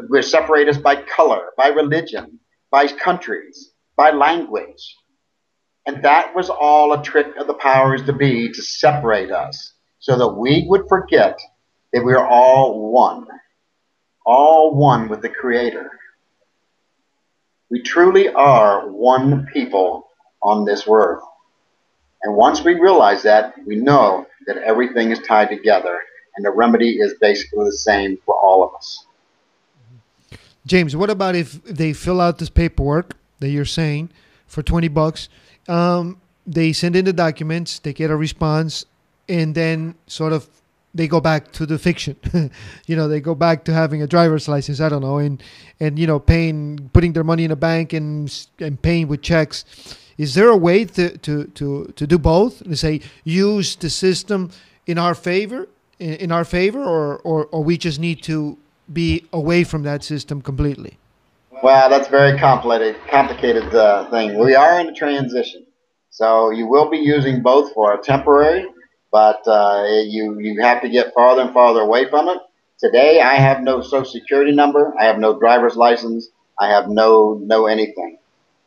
We separate us by color, by religion, by countries, by language. And that was all a trick of the powers to be to separate us so that we would forget that we are all one with the Creator. We truly are one people on this earth. And once we realize that, we know that everything is tied together and the remedy is basically the same for all of us. James, what about if they fill out this paperwork that you're saying for $20? They send in the documents, they get a response, and then sort of they go back to the fiction. They go back to having a driver's license. I don't know, and putting their money in a bank and paying with checks. Is there a way to do both? To say use the system in our favor, or we just need to be away from that system completely? Well, that's a very complicated thing. We are in a transition, so you will be using both for a temporary, but you have to get farther and farther away from it. Today, I have no social security number. I have no driver's license. I have no anything.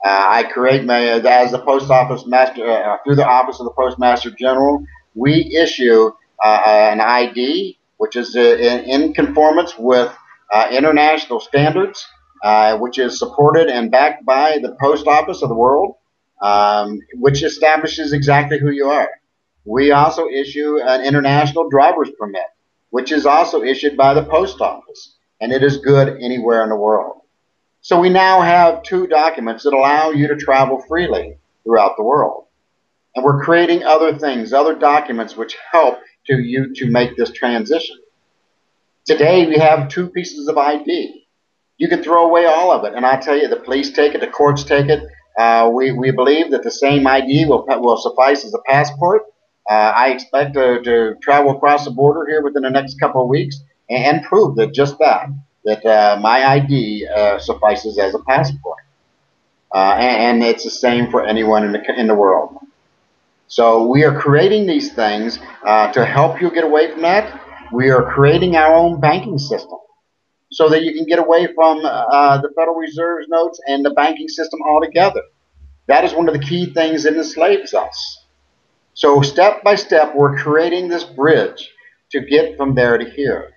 I create as the post office master through the office of the Postmaster General. We issue an ID, which is in conformance with international standards, which is supported and backed by the Post Office of the world, which establishes exactly who you are. We also issue an international driver's permit, which is also issued by the Post Office, and it is good anywhere in the world. So we now have two documents that allow you to travel freely throughout the world. And we're creating other things, other documents which help you to make this transition. Today we have two pieces of ID. You can throw away all of it, and I tell you, the police take it, the courts take it. We believe that the same ID will suffice as a passport. I expect to travel across the border here within the next couple of weeks and prove that my ID suffices as a passport. And it's the same for anyone in the world. So we are creating these things to help you get away from that. We are creating our own banking system so that you can get away from the Federal Reserve's notes and the banking system altogether. That is one of the key things that enslaves us. So step by step, we're creating this bridge to get from there to here.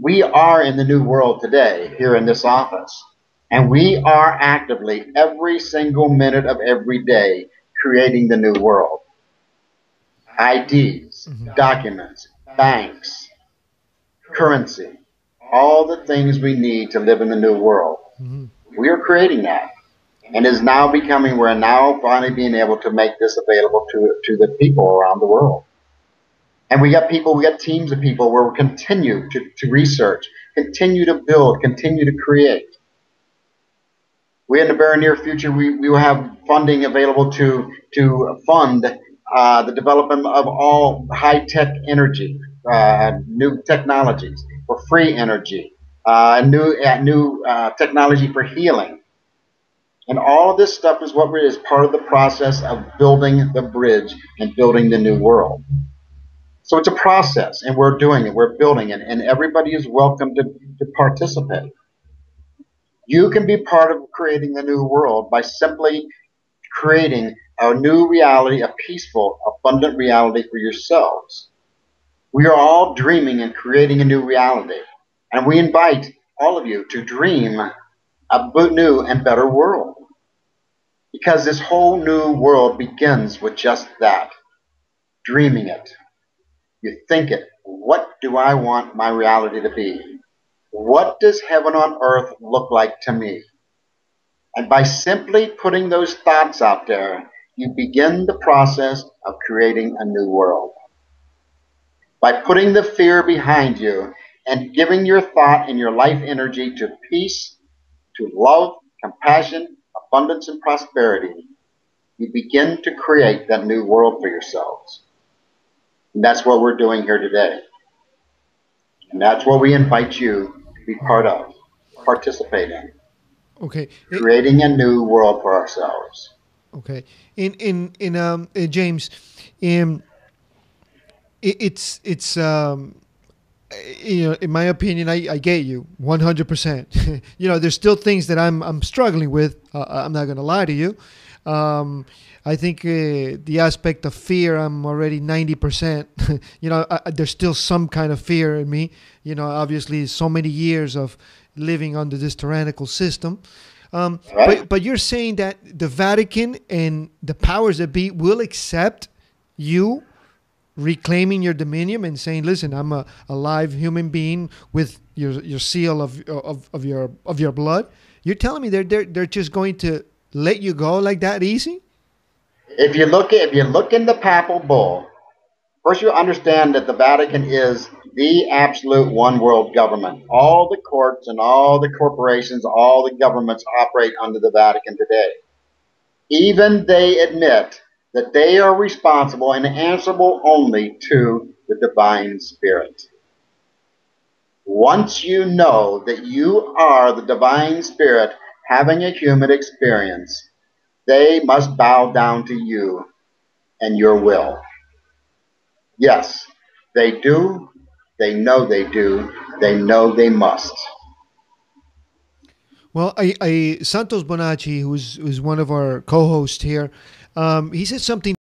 We are in the new world today here in this office, and we are actively every single minute of every day creating the new world. IDs, documents, banks, currency, all the things we need to live in the new world. We are creating that. And is now becoming, we're now finally being able to make this available to the people around the world. And we got teams of people where we continue to research, continue to build, continue to create. We in the very near future, we will have funding available to fund the development of all high-tech energy, new technologies for free energy, new technology for healing. And all of this stuff is is part of the process of building the bridge and building the new world. So it's a process, and we're doing it, we're building it, and everybody is welcome to participate. You can be part of creating the new world by simply creating a new reality, a peaceful, abundant reality for yourselves. We are all dreaming and creating a new reality, and we invite all of you to dream a new and better world. Because this whole new world begins with just that, dreaming it. You think it. What do I want my reality to be? What does heaven on earth look like to me? And by simply putting those thoughts out there, you begin the process of creating a new world. By putting the fear behind you and giving your thought and your life energy to peace, to love, compassion, abundance, and prosperity, you begin to create that new world for yourselves. And that's what we're doing here today. And that's what we invite you to be part of, participate in. Okay. Creating a new world for ourselves. Okay. James, it's in my opinion, I get you 100%. There's still things that I'm struggling with. I'm not going to lie to you. I think the aspect of fear, I'm already 90%. There's still some kind of fear in me. Obviously, so many years of living under this tyrannical system. Right? But you're saying that the Vatican and the powers that be will accept you reclaiming your dominion and saying, "Listen, I'm a live human being with your seal of your blood." You're telling me they're just going to let you go like that easy? If you look in the papal bull, first you understand that the Vatican is the absolute one world government. All the courts and all the corporations, all the governments operate under the Vatican today. Even they admit that they are responsible and answerable only to the divine spirit. Once you know that you are the divine spirit having a human experience, they must bow down to you and your will. Yes, they do. They know they do. They know they must. Well, I Santos Bonacci, who's one of our co-hosts here, he said something